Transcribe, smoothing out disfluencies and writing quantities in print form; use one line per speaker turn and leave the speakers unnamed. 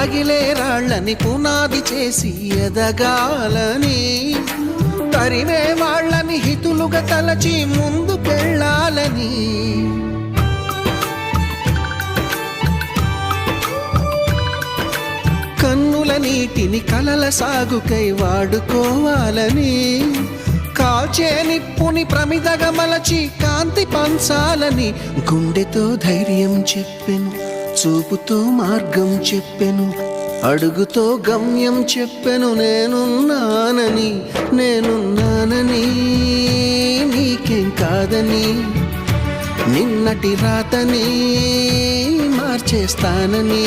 తగిలే రాళ్ళని పునాది చేసి ఎదగాలని, తరిమే వాళ్ళని హితులుగా తలచి ముందుకెళ్ళాలని, కన్నుల నీటిని కలల సాగుకై వాడుకోవాలని, కాల్చే నిప్పుని ప్రమిదగా మలచి కాంతి పంచాలని, గుండెతో ధైర్యం చెప్పెను, చూపుతో మార్గం చెప్పెను, అడుగుతో గమ్యం చెప్పెను. నేనున్నానని నీకేం కాదని, నిన్నటి రాతని మార్చేస్తానని.